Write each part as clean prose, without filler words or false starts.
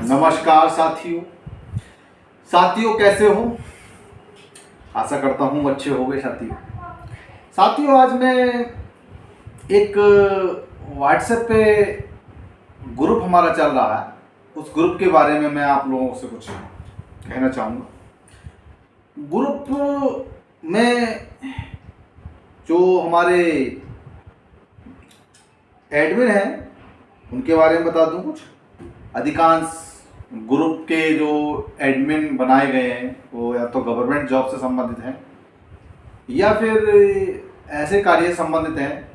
नमस्कार साथियों कैसे हो। आशा करता हूँ अच्छे हो गए साथियों आज मैं एक व्हाट्सएप पे ग्रुप हमारा चल रहा है, उस ग्रुप के बारे में मैं आप लोगों से कुछ कहना चाहूँगा। ग्रुप में जो हमारे एडमिन हैं उनके बारे में बता दूँ कुछ। अधिकांश ग्रुप के जो एडमिन बनाए गए हैं वो या तो गवर्नमेंट जॉब से संबंधित हैं या फिर ऐसे कार्य से संबंधित हैं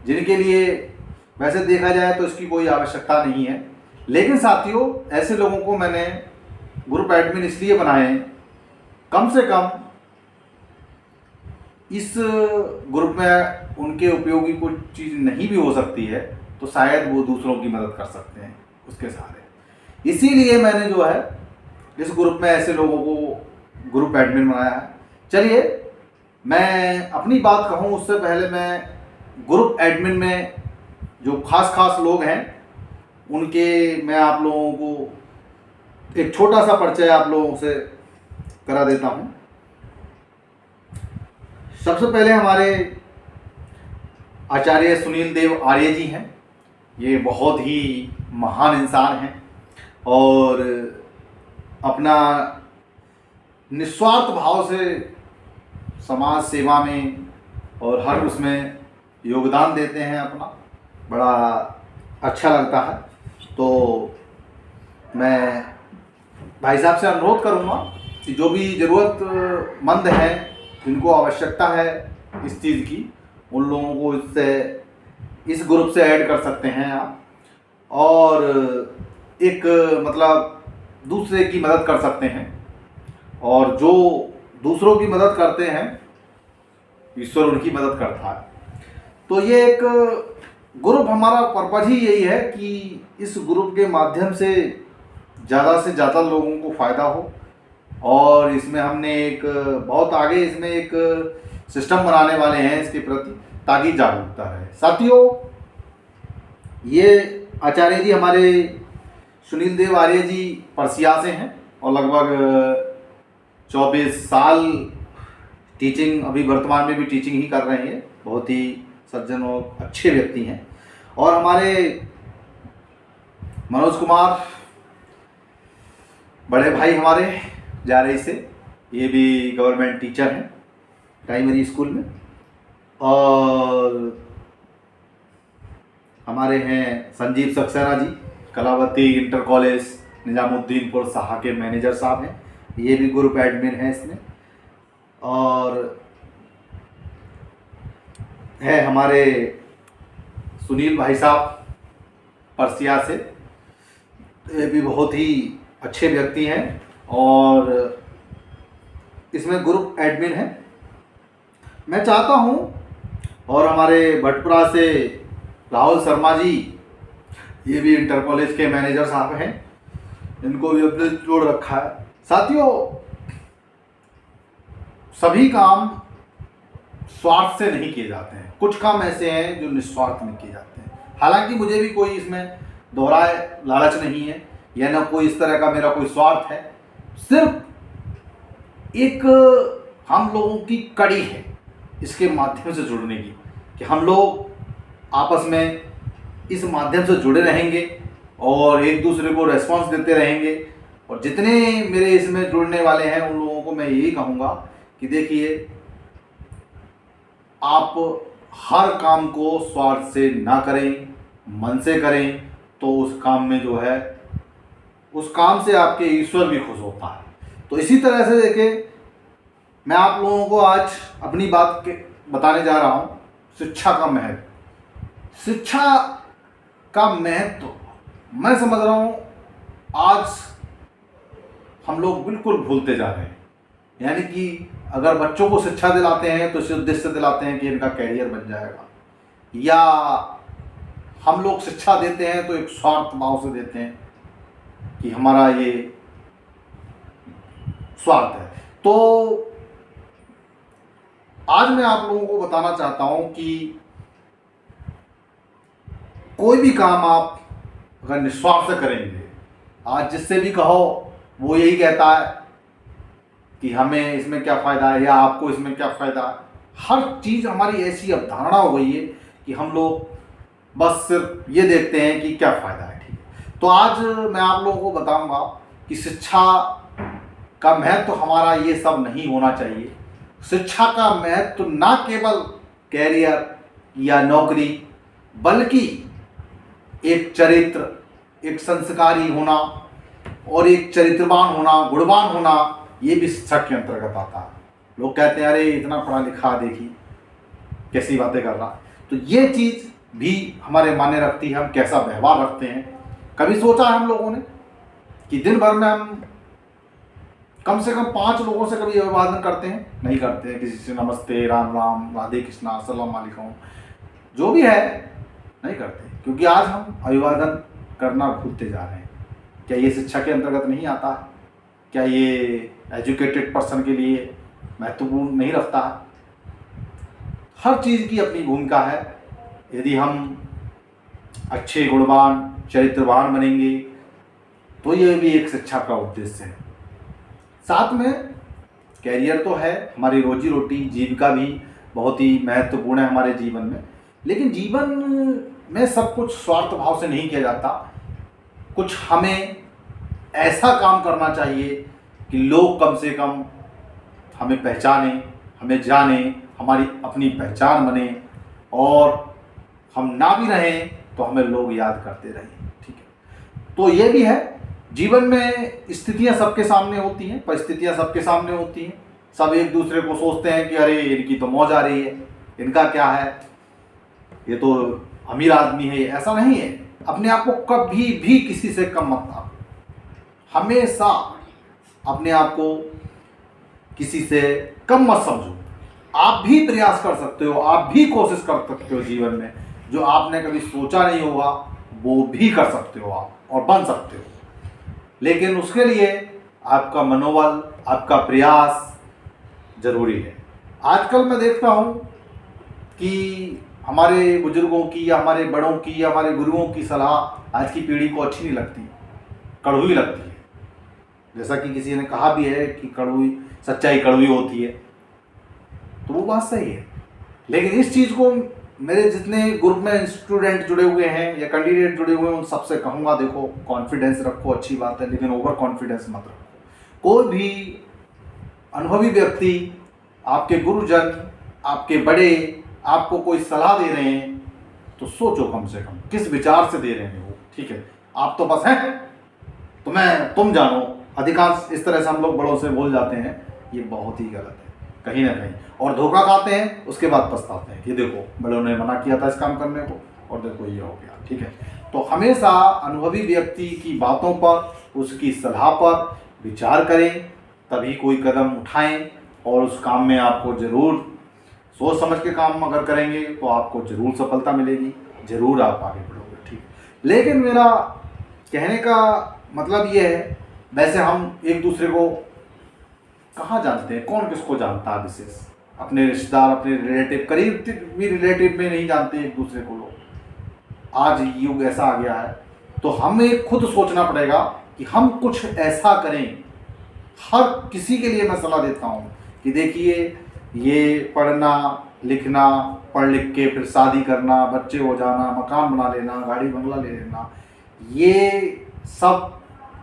जिनके लिए वैसे देखा जाए तो इसकी कोई आवश्यकता नहीं है। लेकिन साथियों ऐसे लोगों को मैंने ग्रुप एडमिन इसलिए बनाए हैं, कम से कम इस ग्रुप में उनके उपयोगी कोई चीज़ नहीं भी हो सकती है तो शायद वो दूसरों की मदद कर सकते हैं उसके सहारे। इसीलिए मैंने जो है इस ग्रुप में ऐसे लोगों को ग्रुप एडमिन बनाया है। चलिए मैं अपनी बात कहूँ उससे पहले मैं ग्रुप एडमिन में जो खास लोग हैं उनके मैं आप लोगों को एक छोटा सा परिचय आप लोगों से करा देता हूँ। सबसे पहले हमारे आचार्य सुनील देव आर्य जी हैं। ये बहुत ही महान इंसान हैं और अपना निस्वार्थ भाव से समाज सेवा में और हर उसमें योगदान देते हैं अपना, बड़ा अच्छा लगता है। तो मैं भाई साहब से अनुरोध करूँगा कि जो भी ज़रूरतमंद हैं जिनको आवश्यकता है इस चीज़ की, उन लोगों को इस ग्रुप से ऐड कर सकते हैं आप और एक मतलब दूसरे की मदद कर सकते हैं। और जो दूसरों की मदद करते हैं ईश्वर उनकी मदद करता है। तो ये एक ग्रुप हमारा पर्पज ही यही है कि इस ग्रुप के माध्यम से ज़्यादा लोगों को फ़ायदा हो। और इसमें हमने एक बहुत आगे इसमें एक सिस्टम बनाने वाले हैं इसके प्रति ताकि जागरूकता रहे। साथियों ये आचार्य जी हमारे सुनील देव आर्य जी परसिया से हैं और लगभग 24 साल टीचिंग, अभी वर्तमान में भी टीचिंग ही कर रहे हैं। बहुत ही सज्जन और अच्छे व्यक्ति हैं। और हमारे मनोज कुमार बड़े भाई हमारे जा रही से, ये भी गवर्नमेंट टीचर हैं प्राइमरी स्कूल में। और हमारे हैं संजीव सक्सेना जी, कलावती इंटर कॉलेज निजामुद्दीनपुर साहा के मैनेजर साहब हैं, ये भी ग्रुप एडमिन हैं इसमें। और है हमारे सुनील भाई साहब परसिया से, ये भी बहुत ही अच्छे व्यक्ति हैं और इसमें ग्रुप एडमिन हैं। मैं चाहता हूं और हमारे भटपुरा से राहुल शर्मा जी, ये भी इंटर कॉलेज के मैनेजर साहब हैं, इनको भी अपने जोड़ रखा है। साथियों सभी काम स्वार्थ से नहीं किए जाते हैं, कुछ काम ऐसे हैं जो निस्वार्थ में किए जाते हैं। हालांकि मुझे भी कोई इसमें दोहराए लालच नहीं है या ना कोई इस तरह का मेरा कोई स्वार्थ है, सिर्फ एक हम लोगों की कड़ी है इसके माध्यम से जुड़ने की, कि हम लोग आपस में इस माध्यम से जुड़े रहेंगे और एक दूसरे को रेस्पॉन्स देते रहेंगे। और जितने मेरे इसमें जुड़ने वाले हैं उन लोगों को मैं यही कहूँगा कि देखिए आप हर काम को स्वार्थ से ना करें, मन से करें, तो उस काम में जो है उस काम से आपके ईश्वर भी खुश होता है। तो इसी तरह से देखिए मैं आप लोगों को आज अपनी बात बताने जा रहा हूँ शिक्षा का महत्व। शिक्षा का महत्व मैं समझ रहा हूँ आज हम लोग बिल्कुल भूलते जा रहे हैं। यानी कि अगर बच्चों को शिक्षा दिलाते हैं तो इस उद्देश्य से दिलाते हैं कि इनका कैरियर बन जाएगा, या हम लोग शिक्षा देते हैं तो एक स्वार्थ भाव से देते हैं कि हमारा ये स्वार्थ है। तो आज मैं आप लोगों को बताना चाहता हूं कि कोई भी काम आप अगर निस्वार्थ से करेंगे, आज जिससे भी कहो वो यही कहता है कि हमें इसमें क्या फ़ायदा है या आपको इसमें क्या फ़ायदा है। हर चीज़ हमारी ऐसी अवधारणा हो गई है कि हम लोग बस सिर्फ ये देखते हैं कि क्या फ़ायदा है। ठीक है, तो आज मैं आप लोगों को बताऊंगा कि शिक्षा का महत्व हमारा ये सब नहीं होना चाहिए। शिक्षा का महत्व ना केवल कैरियर या नौकरी, बल्कि एक चरित्र, एक संस्कारी होना और एक चरित्रवान होना, गुणवान होना, ये भी शिक्षा के अंतर्गत आता है। लोग कहते हैं अरे इतना पढ़ा लिखा, देखी कैसी बातें कर रहा। तो ये चीज़ भी हमारे मायने रखती है, हम कैसा व्यवहार रखते हैं। कभी सोचा है हम लोगों ने कि दिन भर में हम कम से कम 5 लोगों से कभी अभिवादन करते हैं? नहीं करते हैं। किसी से नमस्ते, राम राम, राधे कृष्णा, अस्सलाम वालेकुम, जो भी है नहीं करते, क्योंकि आज हम अभिवादन करना भूलते जा रहे हैं। क्या ये शिक्षा के अंतर्गत नहीं आता है? क्या ये एजुकेटेड पर्सन के लिए महत्वपूर्ण नहीं रखता है? हर चीज़ की अपनी भूमिका है। यदि हम अच्छे, गुणवान, चरित्रवान बनेंगे तो ये भी एक शिक्षा का उद्देश्य है। साथ में कैरियर तो है, हमारी रोजी रोटी, जीविका भी बहुत ही महत्वपूर्ण है हमारे जीवन में। लेकिन जीवन में सब कुछ स्वार्थ भाव से नहीं किया जाता। कुछ हमें ऐसा काम करना चाहिए कि लोग कम से कम हमें पहचानें, हमें जानें, हमारी अपनी पहचान बने, और हम ना भी रहें तो हमें लोग याद करते रहें। ठीक है, तो ये भी है। जीवन में स्थितियां सबके सामने होती हैं, परिस्थितियां सबके सामने होती हैं। सब एक दूसरे को सोचते हैं कि अरे इनकी तो मौज आ रही है, इनका क्या है, ये तो अमीर आदमी है। ऐसा नहीं है। अपने आप को कभी भी किसी से कम मत मानो। हमेशा अपने आप को किसी से कम मत समझो। आप भी प्रयास कर सकते हो, आप भी कोशिश कर सकते हो जीवन में। जो आपने कभी सोचा नहीं होगा वो भी कर सकते हो आप, और बन सकते हो। लेकिन उसके लिए आपका मनोबल, आपका प्रयास जरूरी है। आजकल मैं देखता हूँ कि हमारे बुजुर्गों की या हमारे बड़ों की या हमारे गुरुओं की सलाह आज की पीढ़ी को अच्छी नहीं लगती, कड़वी लगती है। जैसा कि किसी ने कहा भी है कि कड़वी सच्चाई कड़वी होती है, तो वो बात सही है। लेकिन इस चीज़ को मेरे जितने ग्रुप में स्टूडेंट जुड़े हुए हैं या कैंडिडेट जुड़े हुए हैं उन सबसे कहूँगा, देखो कॉन्फिडेंस रखो, अच्छी बात है, लेकिन ओवर कॉन्फिडेंस मत रखो। कोई भी अनुभवी व्यक्ति, आपके गुरुजन, आपके बड़े आपको कोई सलाह दे रहे हैं तो सोचो कम से कम किस विचार से दे रहे हैं वो। ठीक है, आप तो बस हैं तुम जानो। अधिकांश इस तरह से हम लोग बड़ों से बोल जाते हैं, ये बहुत ही गलत है कहीं ना कहीं, और धोखा खाते हैं, उसके बाद पछताते हैं कि देखो बड़ों ने मना किया था इस काम करने को और देखो ये हो गया। ठीक है, तो हमेशा अनुभवी व्यक्ति की बातों पर, उसकी सलाह पर विचार करें, तभी कोई कदम उठाएं, और उस काम में आपको ज़रूर सोच समझ के काम अगर करेंगे तो आपको ज़रूर सफलता मिलेगी, ज़रूर आप आगे बढ़ोगे। ठीक, लेकिन मेरा कहने का मतलब ये है, वैसे हम एक दूसरे को कहाँ जानते हैं, कौन किसको जानता है विशेष, अपने रिश्तेदार, अपने रिलेटिव, करीब भी रिलेटिव में नहीं जानते एक दूसरे को लोग। आज युग ऐसा आ गया है, तो हमें खुद सोचना पड़ेगा कि हम कुछ ऐसा करें। हर किसी के लिए मैं सलाह देता हूँ कि देखिए, ये पढ़ना लिखना, पढ़ लिख के फिर शादी करना, बच्चे हो जाना, मकान बना लेना, गाड़ी बंगला ले लेना, ये सब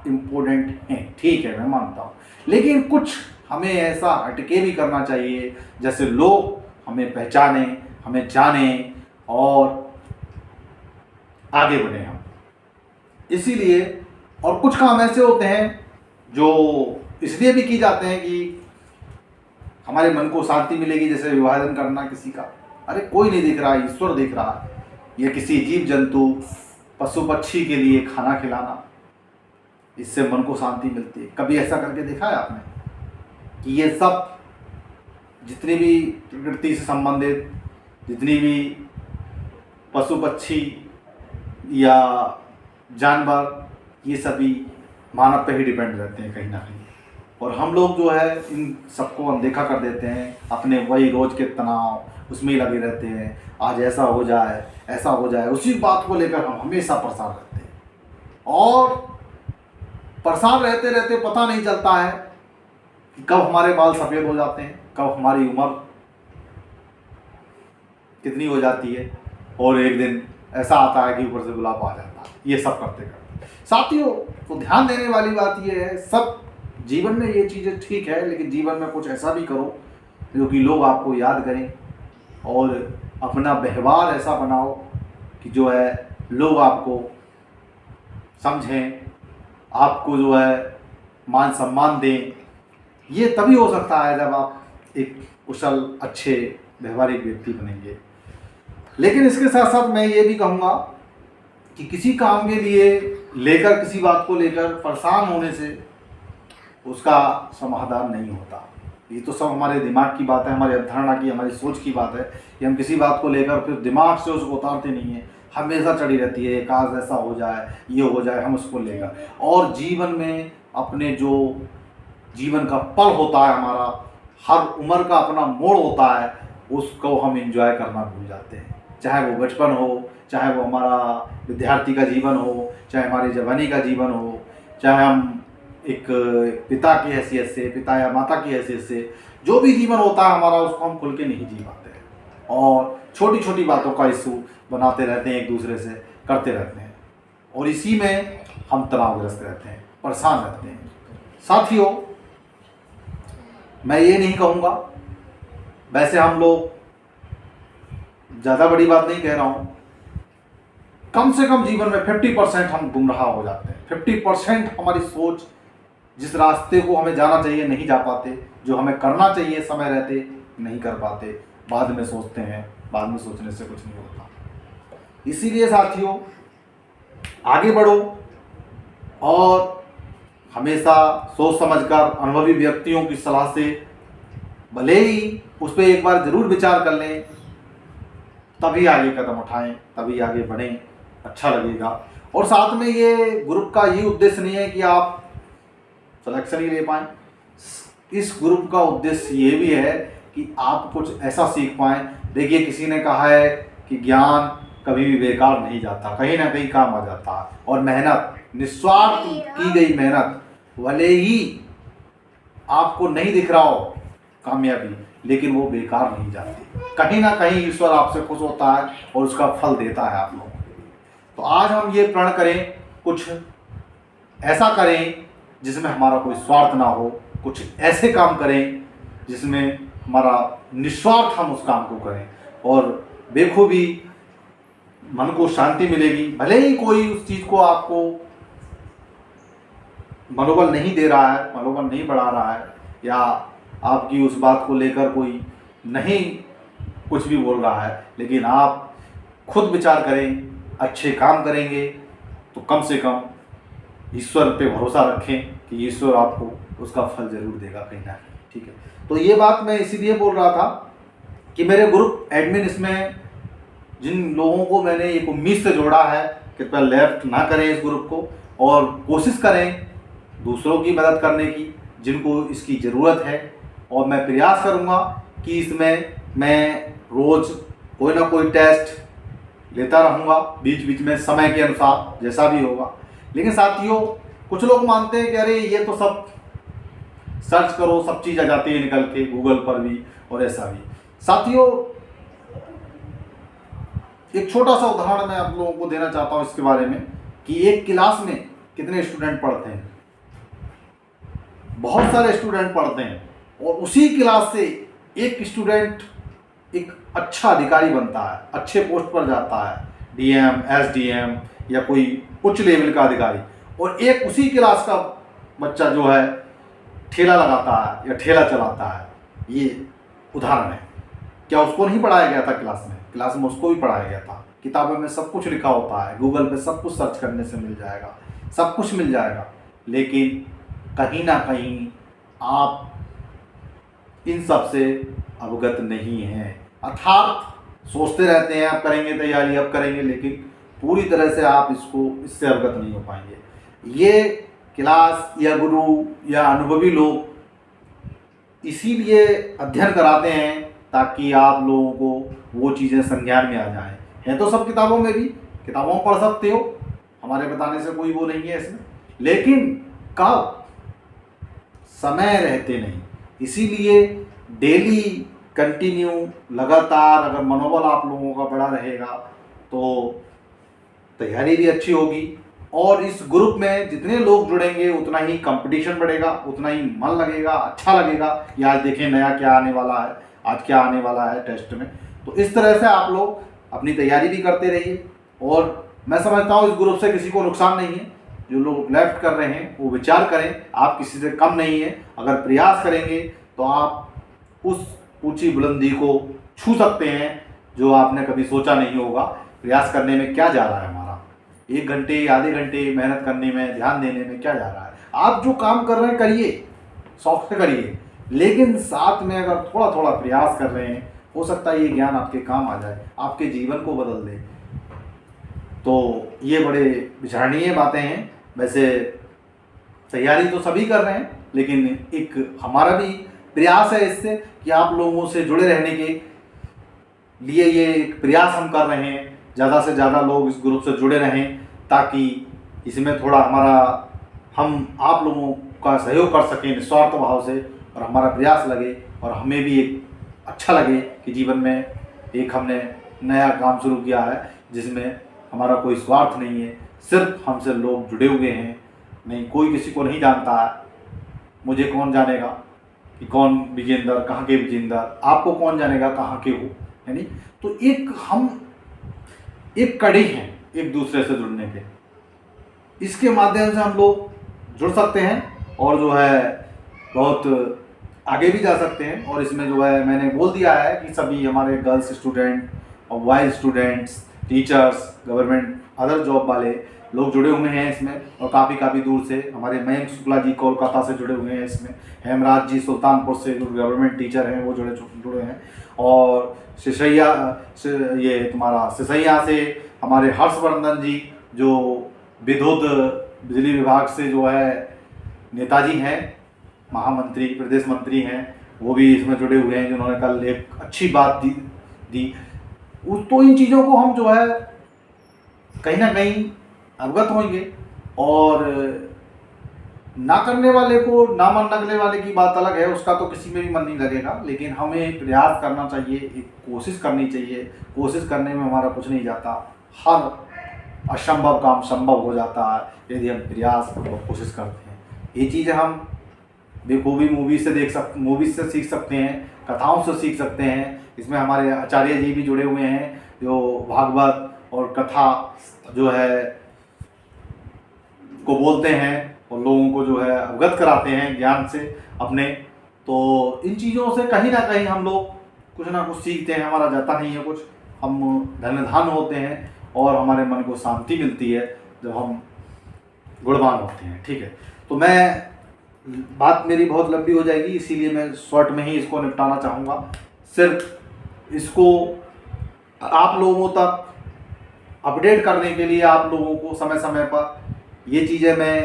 इम्पोर्टेंट हैं, ठीक है, मैं मानता हूँ। लेकिन कुछ हमें ऐसा हटके भी करना चाहिए जैसे लोग हमें पहचाने, हमें जाने और आगे बढ़े हम। इसीलिए, और कुछ काम ऐसे होते हैं जो इसलिए भी की जाते हैं कि हमारे मन को शांति मिलेगी, जैसे विभाजन करना किसी का। अरे कोई नहीं दिख रहा, ईश्वर दिख रहा है। ये किसी जीव जंतु, पशु पक्षी के लिए खाना खिलाना, इससे मन को शांति मिलती है। कभी ऐसा करके देखा है आपने कि ये सब जितनी भी प्रकृति से संबंधित, जितनी भी पशु पक्षी या जानवर, ये सभी मानव पे ही डिपेंड रहते हैं कहीं ना कहीं, और हम लोग जो है इन सबको अनदेखा कर देते हैं। अपने वही रोज़ के तनाव उसमें ही लगे रहते हैं, आज ऐसा हो जाए, ऐसा हो जाए, उसी बात को लेकर हम हमेशा परेशान रहते हैं। और परेशान रहते रहते पता नहीं चलता है कि कब हमारे बाल सफ़ेद हो जाते हैं, कब हमारी उम्र कितनी हो जाती है, और एक दिन ऐसा आता है कि ऊपर से बुढ़ापा आ जाता है। ये सब करते करते साथियों, तो ध्यान देने वाली बात ये है, सब जीवन में ये चीज़ें ठीक है, लेकिन जीवन में कुछ ऐसा भी करो जो कि लोग आपको याद करें, और अपना व्यवहार ऐसा बनाओ कि जो है लोग आपको समझें, आपको जो है मान सम्मान दें। ये तभी हो सकता है जब आप एक कुशल अच्छे व्यवहारिक व्यक्ति बनेंगे। लेकिन इसके साथ साथ मैं ये भी कहूँगा कि किसी काम के लिए लेकर, किसी बात को लेकर परेशान होने से उसका समाधान नहीं होता। ये तो सब हमारे दिमाग की बात है, हमारी अवधारणा की, हमारी सोच की बात है कि हम किसी बात को लेकर फिर दिमाग से उसको उतारते नहीं हैं, हमेशा चढ़ी रहती है, काश ऐसा हो जाए, ये हो जाए, हम उसको लेकर। और जीवन में अपने जो जीवन का पल होता है हमारा, हर उम्र का अपना मोड़ होता है, उसको हम एंजॉय करना भूल जाते हैं। चाहे वो बचपन हो, चाहे वो हमारा विद्यार्थी का जीवन हो, चाहे हमारी जवानी का जीवन हो, चाहे हम एक पिता की हैसियत से, पिता या माता की हैसियत से, जो भी जीवन होता है हमारा, उसको हम खुल के नहीं जी पाते हैं और छोटी छोटी बातों का इशू बनाते रहते हैं, एक दूसरे से करते रहते हैं, और इसी में हम तनावग्रस्त रहते हैं, परेशान रहते हैं। साथियों, मैं ये नहीं कहूँगा, वैसे हम लोग, ज़्यादा बड़ी बात नहीं कह रहा हूँ, कम से कम जीवन में 50% हम गुमराह हो जाते हैं। 50% हमारी सोच जिस रास्ते को हमें जाना चाहिए नहीं जा पाते, जो हमें करना चाहिए समय रहते नहीं कर पाते, बाद में सोचते हैं, बाद में सोचने से कुछ नहीं होता। इसीलिए साथियों, आगे बढ़ो और हमेशा सोच समझकर अनुभवी व्यक्तियों की सलाह से, भले ही उस पर एक बार ज़रूर विचार कर लें, तभी आगे कदम उठाएं, तभी आगे बढ़ें, अच्छा लगेगा। और साथ में ये ग्रुप का ये उद्देश्य नहीं है कि आप सिलेक्शन ही ले पाएँ। इस ग्रुप का उद्देश्य ये भी है कि आप कुछ ऐसा सीख पाएँ। देखिए, किसी ने कहा है कि ज्ञान कभी भी बेकार नहीं जाता, कहीं ना कहीं काम आ जाता है, और मेहनत, निस्वार्थ की गई मेहनत, भले ही आपको नहीं दिख रहा हो कामयाबी, लेकिन वो बेकार नहीं जाती। कहीं ना कहीं ईश्वर आपसे खुश होता है और उसका फल देता है आप लोगों को। तो आज हम ये प्रण करें, कुछ ऐसा करें जिसमें हमारा कोई स्वार्थ ना हो, कुछ ऐसे काम करें जिसमें हमारा निस्वार्थ हम उस काम को करें, और बेखूबी मन को शांति मिलेगी। भले ही कोई उस चीज़ को आपको मनोबल नहीं दे रहा है, मनोबल नहीं बढ़ा रहा है, या आपकी उस बात को लेकर कोई नहीं कुछ भी बोल रहा है, लेकिन आप खुद विचार करें, अच्छे काम करेंगे तो कम से कम ईश्वर पे भरोसा रखें कि ईश्वर आपको उसका फल जरूर देगा कहीं ना कहीं। ठीक है, तो ये बात मैं इसीलिए बोल रहा था कि मेरे ग्रुप एडमिन, इसमें जिन लोगों को मैंने एक उम्मीद से जोड़ा है, कृपया लेफ्ट ना करें इस ग्रुप को, और कोशिश करें दूसरों की मदद करने की जिनको इसकी ज़रूरत है। और मैं प्रयास करूँगा कि इसमें मैं रोज़ कोई ना कोई टेस्ट लेता रहूँगा, बीच बीच में समय के अनुसार जैसा भी होगा। लेकिन साथियों, कुछ लोग मानते हैं कि अरे ये तो सब सर्च करो, सब चीज़ आ जाती है निकल के गूगल पर भी, और ऐसा भी। साथियों, एक छोटा सा उदाहरण मैं आप लोगों को देना चाहता हूँ इसके बारे में कि एक क्लास में कितने स्टूडेंट पढ़ते हैं। बहुत सारे स्टूडेंट पढ़ते हैं, और उसी क्लास से एक स्टूडेंट एक अच्छा अधिकारी बनता है, अच्छे पोस्ट पर जाता है, डीएम, एसडीएम या कोई उच्च लेवल का अधिकारी, और एक उसी क्लास का बच्चा जो है ठेला लगाता है या ठेला चलाता है। ये उदाहरण है। क्या उसको नहीं पढ़ाया गया था क्लास में? क्लास में उसको भी पढ़ाया गया था। किताबों में सब कुछ लिखा होता है, गूगल पे सब कुछ सर्च करने से मिल जाएगा, सब कुछ मिल जाएगा, लेकिन कहीं ना कहीं आप इन सब से अवगत नहीं हैं। अर्थात सोचते रहते हैं अब करेंगे तैयारी, अब करेंगे, लेकिन पूरी तरह से आप इससे अवगत नहीं हो पाएंगे। ये क्लास या गुरु या अनुभवी लोग इसीलिए अध्ययन कराते हैं ताकि आप लोगों को वो चीज़ें संज्ञान में आ जाएं। है तो सब किताबों में भी, किताबों में पढ़ सकते हो, हमारे बताने से कोई वो नहीं है इसमें, लेकिन का समय रहते नहीं। इसीलिए डेली कंटिन्यू लगातार अगर मनोबल आप लोगों का बड़ा रहेगा तो तैयारी भी अच्छी होगी, और इस ग्रुप में जितने लोग जुड़ेंगे उतना ही कंपटीशन बढ़ेगा, उतना ही मन लगेगा, अच्छा लगेगा कि आज देखें नया क्या आने वाला है, आज क्या आने वाला है टेस्ट में। तो इस तरह से आप लोग अपनी तैयारी भी करते रहिए, और मैं समझता हूँ इस ग्रुप से किसी को नुकसान नहीं है। जो लोग लेफ्ट कर रहे हैं वो विचार करें, आप किसी से कम नहीं है। अगर प्रयास करेंगे तो आप उस ऊंची बुलंदी को छू सकते हैं जो आपने कभी सोचा नहीं होगा। प्रयास करने में क्या जा रहा है, हमारा 1 घंटे आधे घंटे मेहनत करने में, ध्यान देने में क्या जा रहा है। आप जो काम कर रहे हैं करिए, शौक से करिए, लेकिन साथ में अगर थोड़ा थोड़ा प्रयास कर रहे हैं, हो सकता है ये ज्ञान आपके काम आ जाए, आपके जीवन को बदल दे। तो ये बड़े विचारणीय बातें हैं। वैसे तैयारी तो सभी कर रहे हैं, लेकिन एक हमारा भी प्रयास है इससे कि आप लोगों से जुड़े रहने के लिए ये एक प्रयास हम कर रहे हैं, ज़्यादा से ज़्यादा लोग इस ग्रुप से जुड़े रहें, ताकि इसमें थोड़ा हम आप लोगों का सहयोग कर सकें निस्वार्थ भाव से, और हमारा प्रयास लगे और हमें भी एक अच्छा लगे कि जीवन में एक हमने नया काम शुरू किया है जिसमें हमारा कोई स्वार्थ नहीं है, सिर्फ हमसे लोग जुड़े हुए हैं। नहीं, कोई किसी को नहीं जानता है। मुझे कौन जानेगा कि कौन विजेंदर, कहाँ के विजेंदर, आपको कौन जानेगा कहाँ के हो, यानी तो हम एक कड़ी हैं एक दूसरे से जुड़ने के। इसके माध्यम से हम लोग जुड़ सकते हैं और जो है बहुत आगे भी जा सकते हैं। और इसमें जो है मैंने बोल दिया है कि सभी हमारे गर्ल्स स्टूडेंट और boys students, teachers, government other job वाले लोग जुड़े हुए हैं इसमें, और काफ़ी दूर से हमारे मयंक शुक्ला जी कोलकाता से जुड़े हुए हैं इसमें, हेमराज जी सुल्तानपुर से जो गवर्नमेंट टीचर हैं वो जुड़े हैं, और ये तुम्हारा सिसैया से हमारे हर्षवर्धन जी जो विद्युत बिजली विभाग से जो है नेताजी हैं, महामंत्री, प्रदेश मंत्री हैं, वो भी इसमें जुड़े हुए हैं, जिन्होंने कल एक अच्छी बात दी। तो इन चीज़ों को हम जो है कहीं ना कहीं अवगत होंगे, और ना करने वाले को, ना मन लगने वाले की बात अलग है, उसका तो किसी में भी मन नहीं लगेगा, लेकिन हमें प्रयास करना चाहिए, एक कोशिश करनी चाहिए। कोशिश करने में हमारा कुछ नहीं जाता, हर असंभव काम संभव हो जाता है यदि हम प्रयास और कोशिश करते हैं। ये चीज़ें हम बेखूबी मूवीज से सीख सकते हैं, कथाओं से सीख सकते हैं। इसमें हमारे आचार्य जी भी जुड़े हुए हैं जो भागवत और कथा जो है को बोलते हैं और लोगों को जो है अवगत कराते हैं ज्ञान से अपने। तो इन चीज़ों से कहीं ना कहीं हम लोग कुछ ना कुछ सीखते हैं, हमारा जाता नहीं है कुछ, हम धन्यधान होते हैं और हमारे मन को शांति मिलती है जब हम गुणवान होते हैं। ठीक है, तो बात मेरी बहुत लंबी हो जाएगी, इसीलिए मैं शॉर्ट में ही इसको निपटाना चाहूँगा। सिर्फ इसको आप लोगों तक अपडेट करने के लिए, आप लोगों को समय समय पर ये चीज़ें मैं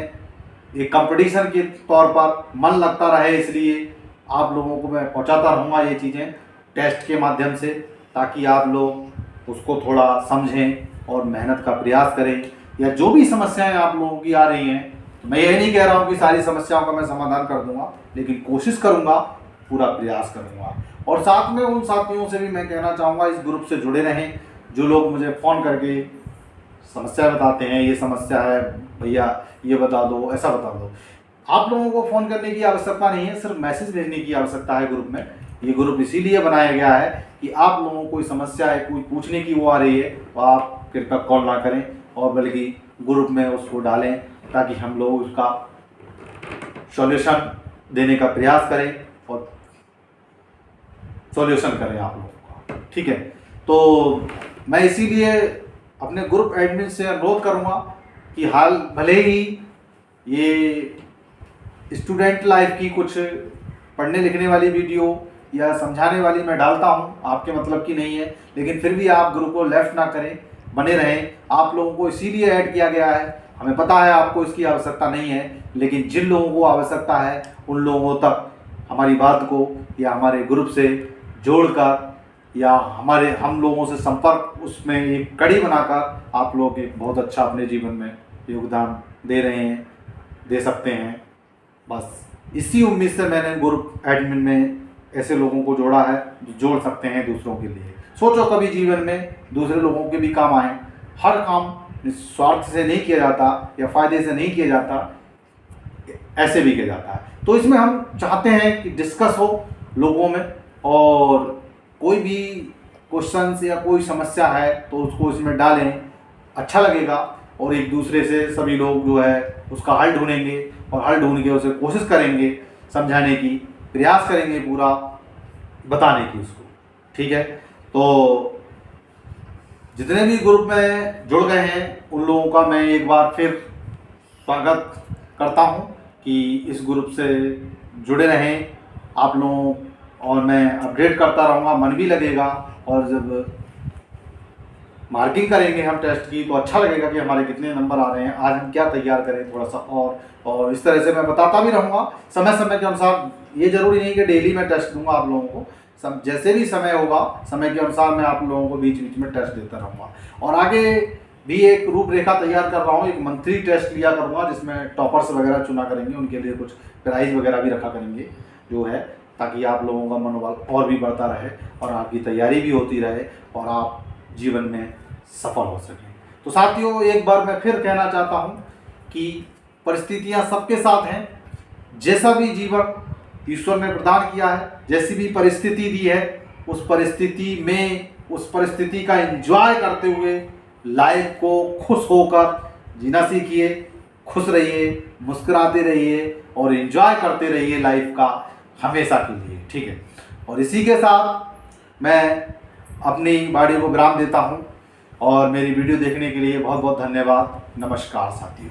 एक कंपटीशन के तौर पर मन लगता रहे, इसलिए आप लोगों को मैं पहुंचाता रहूँगा ये चीज़ें टेस्ट के माध्यम से, ताकि आप लोग उसको थोड़ा समझें और मेहनत का प्रयास करें। या जो भी समस्याएं आप लोगों की आ रही हैं, तो मैं ये नहीं कह रहा हूँ कि सारी समस्याओं का मैं समाधान कर दूंगा, लेकिन कोशिश करूँगा, पूरा प्रयास करूँगा। और साथ में उन साथियों से भी मैं कहना चाहूँगा इस ग्रुप से जुड़े रहें, जो लोग मुझे फ़ोन करके समस्या बताते हैं, ये समस्या है भैया, ये बता दो, ऐसा बता दो। आप लोगों को फ़ोन करने की आवश्यकता नहीं है, सिर्फ मैसेज भेजने की आवश्यकता है ग्रुप में। ये ग्रुप इसीलिए बनाया गया है कि आप लोगों को कोई समस्या है, कोई पूछने की वो आ रही है, तो आप कृपया कॉल ना करें और बल्कि ग्रुप में उसको डालें, ताकि हम लोग उसका सॉल्यूशन देने का प्रयास करें और सॉल्यूशन करें आप लोगों का। ठीक है, तो मैं इसीलिए अपने ग्रुप एडमिन से अनुरोध करूँगा कि हाल भले ही ये स्टूडेंट लाइफ की कुछ पढ़ने लिखने वाली वीडियो या समझाने वाली मैं डालता हूँ, आपके मतलब की नहीं है, लेकिन फिर भी आप ग्रुप को लेफ्ट ना करें, बने रहें। आप लोगों को इसीलिए ऐड किया गया है, हमें पता है आपको इसकी आवश्यकता नहीं है, लेकिन जिन लोगों को आवश्यकता है उन लोगों तक हमारी बात को या हमारे ग्रुप से जोड़कर या हम लोगों से संपर्क उसमें एक कड़ी बनाकर आप लोग एक बहुत अच्छा अपने जीवन में योगदान दे रहे हैं। दे सकते हैं। बस इसी उम्मीद से मैंने ग्रुप एडमिन में ऐसे लोगों को जोड़ा है जो जोड़ सकते हैं दूसरों के लिए। सोचो कभी जीवन में दूसरे लोगों के भी काम आए। हर काम स्वार्थ से नहीं किया जाता या फ़ायदे से नहीं किया जाता, ऐसे भी किया जाता है। तो इसमें हम चाहते हैं कि डिस्कस हो लोगों में, और कोई भी क्वेश्चंस या कोई समस्या है तो उसको इसमें डालें, अच्छा लगेगा। और एक दूसरे से सभी लोग जो है उसका हल ढूंढेंगे, और हल ढूंढ के उसे कोशिश करेंगे समझाने की, प्रयास करेंगे पूरा बताने की उसको। ठीक है, तो जितने भी ग्रुप में जुड़ गए हैं उन लोगों का मैं एक बार फिर स्वागत करता हूं कि इस ग्रुप से जुड़े रहें आप लोगों, और मैं अपडेट करता रहूँगा, मन भी लगेगा। और जब मार्किंग करेंगे हम टेस्ट की तो अच्छा लगेगा कि हमारे कितने नंबर आ रहे हैं, आज हम क्या तैयार करें थोड़ा सा। और इस तरह से मैं बताता भी रहूँगा समय समय के अनुसार। ये ज़रूरी नहीं कि डेली मैं टेस्ट दूंगा आप लोगों को, जैसे भी समय होगा समय के अनुसार मैं आप लोगों को बीच बीच में टेस्ट देता रहूँगा। और आगे भी एक रूपरेखा तैयार कर रहा हूँ, एक मंथली टेस्ट लिया करूँगा जिसमें टॉपर्स वगैरह चुना करेंगे, उनके लिए कुछ प्राइज़ वगैरह भी रखा करेंगे जो है, ताकि आप लोगों का मनोबल और भी बढ़ता रहे और आपकी तैयारी भी होती रहे और आप जीवन में सफल हो सकें। तो साथियों, एक बार मैं फिर कहना चाहता हूँ कि परिस्थितियाँ सबके साथ हैं। जैसा भी जीवन ईश्वर ने प्रदान किया है, जैसी भी परिस्थिति दी है, उस परिस्थिति में उस परिस्थिति का एंजॉय करते हुए लाइफ को खुश होकर जीना सीखिए, खुश रहिए, मुस्कुराते रहिए और एंजॉय करते रहिए लाइफ का हमेशा के लिए। ठीक है, और इसी के साथ मैं अपनी वाणी को विराम देता हूँ, और मेरी वीडियो देखने के लिए बहुत बहुत धन्यवाद। नमस्कार साथियों।